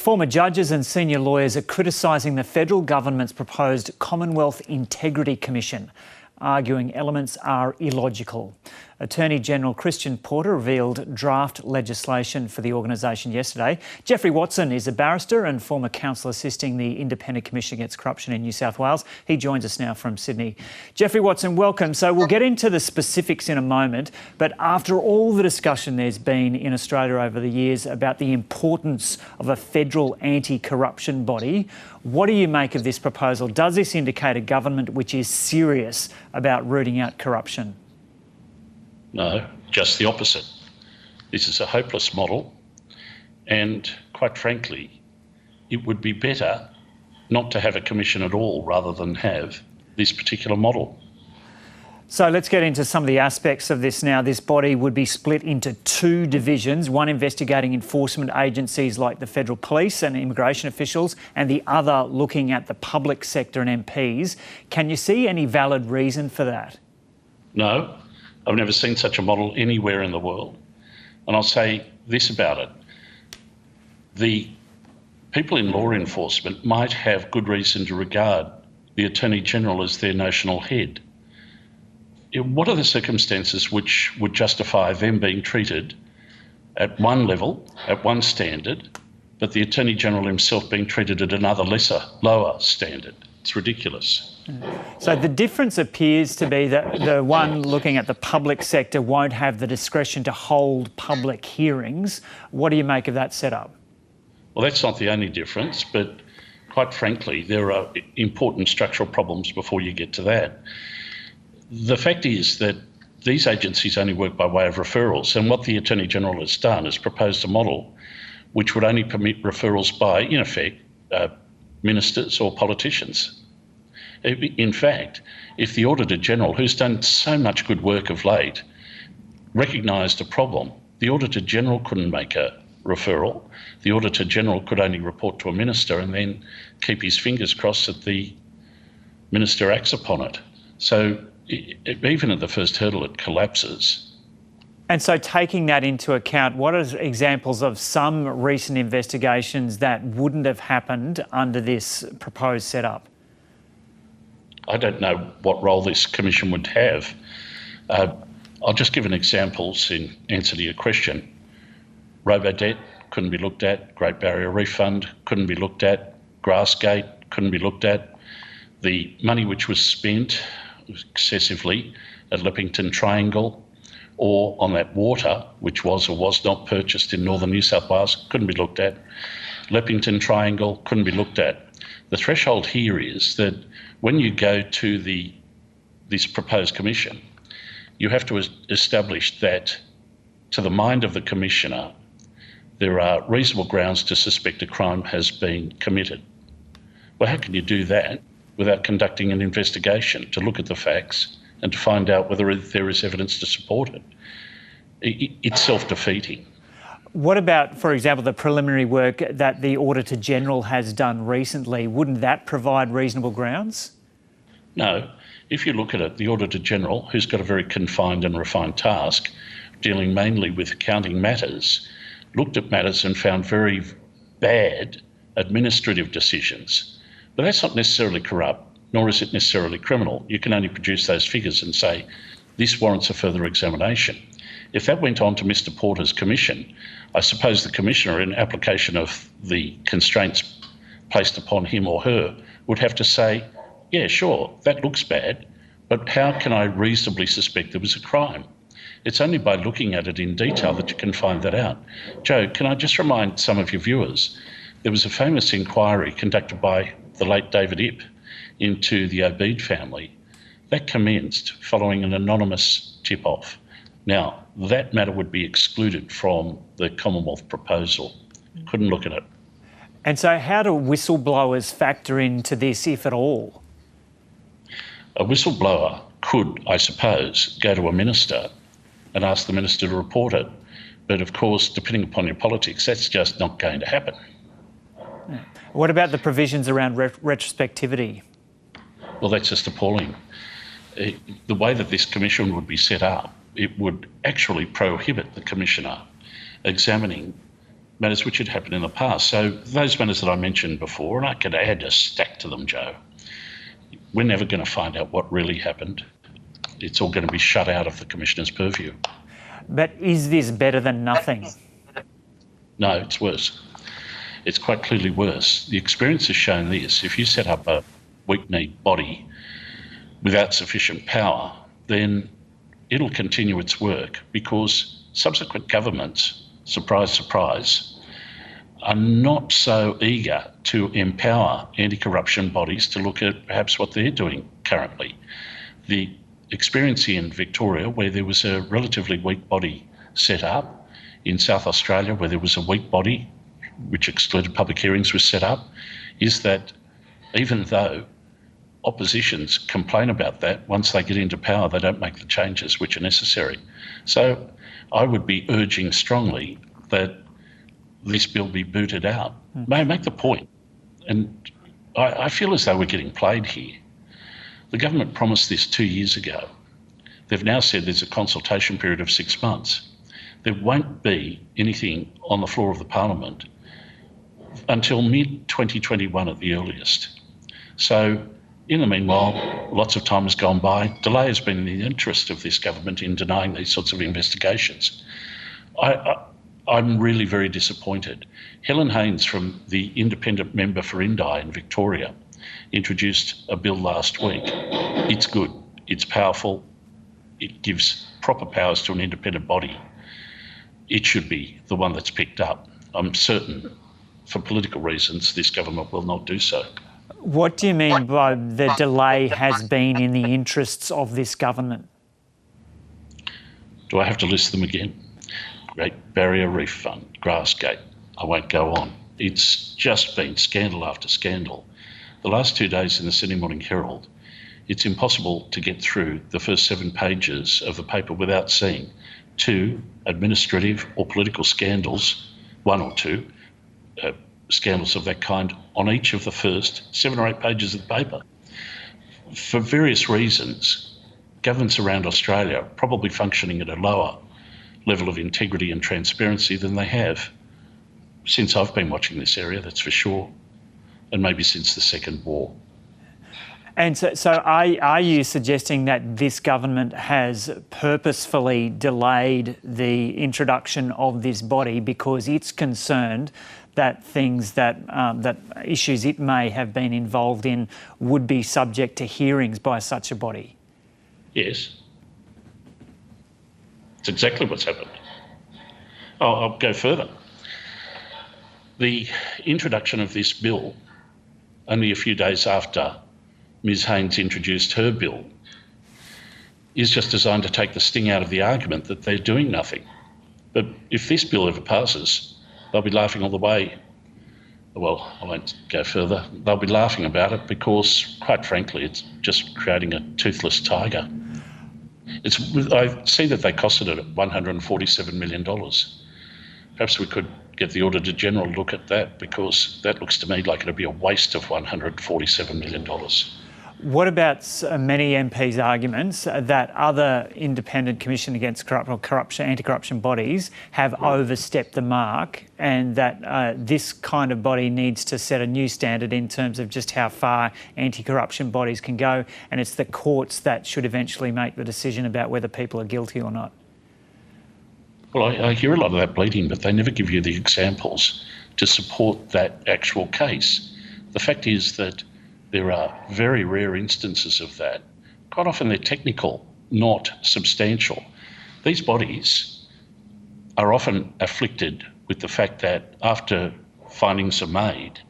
Former judges and senior lawyers are criticising the federal government's proposed Commonwealth Integrity Commission, arguing elements are illogical. Attorney General Christian Porter revealed draft legislation for the organisation yesterday. Geoffrey Watson is a barrister and former counsel assisting the Independent Commission Against Corruption in New South Wales. He joins us now from Sydney. Geoffrey Watson, welcome. So we'll get into the specifics in a moment, but after all the discussion there's been in Australia over the years about the importance of a federal anti-corruption body, what do you make of this proposal? Does this indicate a government which is serious about rooting out corruption? No, just the opposite. This is a hopeless model, and quite frankly, it would be better not to have a commission at all rather than have this particular model. So let's get into some of the aspects of this now. This body would be split into two divisions, one investigating enforcement agencies like the Federal Police and immigration officials, and the other looking at the public sector and MPs. Can you see any valid reason for that? No, I've never seen such a model anywhere in the world. And I'll say this about it. The people in law enforcement might have good reason to regard the Attorney General as their notional head. What are the circumstances which would justify them being treated at one level, at one standard, but the Attorney General himself being treated at another lower standard? It's ridiculous. So the difference appears to be that the one looking at the public sector won't have the discretion to hold public hearings. What do you make of that setup? Well, that's not the only difference, but quite frankly, there are important structural problems before you get to that. The fact is that these agencies only work by way of referrals, and what the Attorney General has done is proposed a model which would only permit referrals by, in effect, ministers or politicians. In fact, if the Auditor General, who's done so much good work of late, recognised a problem, the Auditor General couldn't make a referral. The Auditor General could only report to a minister and then keep his fingers crossed that the minister acts upon it. So even at the first hurdle, it collapses. And so taking that into account, what are examples of some recent investigations that wouldn't have happened under this proposed setup? I don't know what role this commission would have. I'll just give an example in answer to your question. Robo-debt couldn't be looked at. Great Barrier Reef Fund couldn't be looked at. Grassgate couldn't be looked at. The money which was spent excessively at Leppington Triangle or on that water, which was or was not purchased in northern New South Wales, couldn't be looked at. Leppington Triangle couldn't be looked at. The threshold here is that when you go to this proposed commission, you have to establish that, to the mind of the commissioner, there are reasonable grounds to suspect a crime has been committed. Well, how can you do that without conducting an investigation to look at the facts and to find out whether there is evidence to support it? It's self-defeating. What about, for example, the preliminary work that the Auditor General has done recently? Wouldn't that provide reasonable grounds? No. If you look at it, the Auditor General, who's got a very confined and refined task, dealing mainly with accounting matters, looked at matters and found very bad administrative decisions. But that's not necessarily corrupt, nor is it necessarily criminal. You can only produce those figures and say, this warrants a further examination. If that went on to Mr. Porter's commission, I suppose the commissioner, in application of the constraints placed upon him or her, would have to say, yeah, sure, that looks bad, but how can I reasonably suspect there was a crime? It's only by looking at it in detail that you can find that out. Joe, can I just remind some of your viewers, there was a famous inquiry conducted by the late David Ip into the Obeid family. That commenced following an anonymous tip-off. Now, that matter would be excluded from the Commonwealth proposal. Couldn't look at it. And so how do whistleblowers factor into this, if at all? A whistleblower could, I suppose, go to a minister and ask the minister to report it. But of course, depending upon your politics, that's just not going to happen. What about the provisions around retrospectivity? Well, that's just appalling. The way that this commission would be set up, it would actually prohibit the commissioner examining matters which had happened in the past. So those matters that I mentioned before, and I could add a stack to them, Joe, we're never going to find out what really happened. It's all going to be shut out of the Commissioner's purview. But is this better than nothing? No, it's worse. It's quite clearly worse. The experience has shown this. If you set up a weak-kneed body without sufficient power, then it'll continue its work because subsequent governments, surprise, surprise, are not so eager to empower anti-corruption bodies to look at perhaps what they're doing currently. The experience in Victoria, where there was a relatively weak body set up, in South Australia, where there was a weak body which excluded public hearings was set up, is that even though oppositions complain about that, once they get into power, they don't make the changes which are necessary. So I would be urging strongly that this bill be booted out. May I make the point? And I feel as though we're getting played here. The government promised this 2 years ago. They've now said there's a consultation period of 6 months. There won't be anything on the floor of the Parliament until mid-2021 at the earliest. So in the meanwhile, lots of time has gone by. Delay has been in the interest of this government in denying these sorts of investigations. I'm really very disappointed. Helen Haynes, from the independent member for Indi in Victoria, introduced a bill last week. It's good, it's powerful, it gives proper powers to an independent body. It should be the one that's picked up. I'm certain, for political reasons, this government will not do so. What do you mean by the delay has been in the interests of this government? Do I have to list them again? Great Barrier Reef Fund, Grassgate, I won't go on. It's just been scandal after scandal. The last 2 days in the Sydney Morning Herald, it's impossible to get through the first 7 pages of the paper without seeing 2 administrative or political scandals, 1 or 2 scandals of that kind on each of the first 7 or 8 pages of the paper. For various reasons, governments around Australia are probably functioning at a lower level of integrity and transparency than they have since I've been watching this area, that's for sure, and maybe since the Second War. And so are you suggesting that this government has purposefully delayed the introduction of this body because it's concerned that things that issues it may have been involved in would be subject to hearings by such a body? Yes. It's exactly what's happened. I'll go further. The introduction of this bill, only a few days after Ms Haynes introduced her bill, is just designed to take the sting out of the argument that they're doing nothing. But if this bill ever passes, they'll be laughing all the way. Well, I won't go further. They'll be laughing about it because, quite frankly, it's just creating a toothless tiger. I see that they costed it at $147 million. Perhaps we could get the Auditor-General to look at that, because that looks to me like it'd be a waste of $147 million. What about many MPs' arguments that other independent Commission against corruption, anti-corruption bodies have overstepped the mark, and that this kind of body needs to set a new standard in terms of just how far anti-corruption bodies can go, and it's the courts that should eventually make the decision about whether people are guilty or not? Well, I hear a lot of that bleating, but they never give you the examples to support that actual case. The fact is that there are very rare instances of that. Quite often they're technical, not substantial. These bodies are often afflicted with the fact that after findings are made,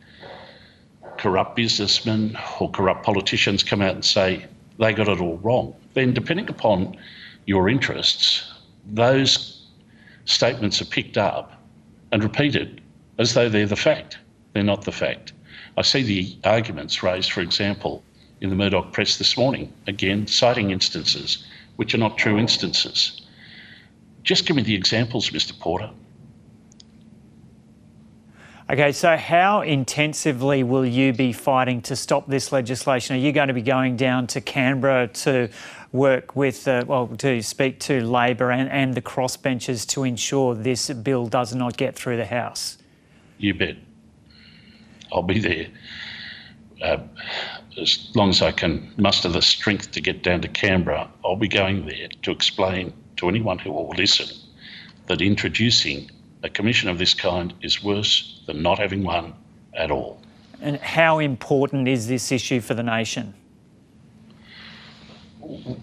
corrupt businessmen or corrupt politicians come out and say they got it all wrong. Then, depending upon your interests, those statements are picked up and repeated as though they're the fact. They're not the fact. I see the arguments raised, for example, in the Murdoch press this morning, again citing instances which are not true instances. Just give me the examples, Mr. Porter. Okay, so how intensively will you be fighting to stop this legislation? Are you going to be going down to Canberra to work with, to speak to Labor and the crossbenchers to ensure this bill does not get through the House? You bet. I'll be there. As long as I can muster the strength to get down to Canberra, I'll be going there to explain to anyone who will listen that introducing a commission of this kind is worse than not having one at all. And how important is this issue for the nation?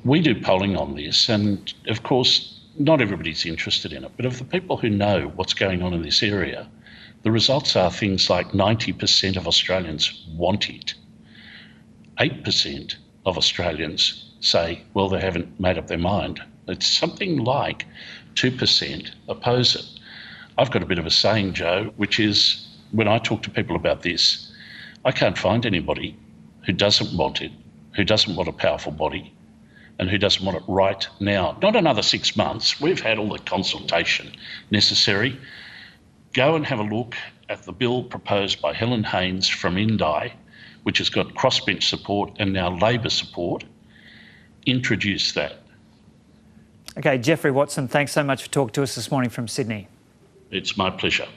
We do polling on this, and of course, not everybody's interested in it, but of the people who know what's going on in this area, the results are things like 90% of Australians want it. 8% of Australians say, well, they haven't made up their mind. It's something like 2% oppose it. I've got a bit of a saying, Joe, which is when I talk to people about this, I can't find anybody who doesn't want it, who doesn't want a powerful body, and who doesn't want it right now. Not another 6 months. We've had all the consultation necessary. Go and have a look at the bill proposed by Helen Haynes from Indi, which has got crossbench support and now Labor support. Introduce that. Okay, Jeffrey Watson, thanks so much for talking to us this morning from Sydney. It's my pleasure.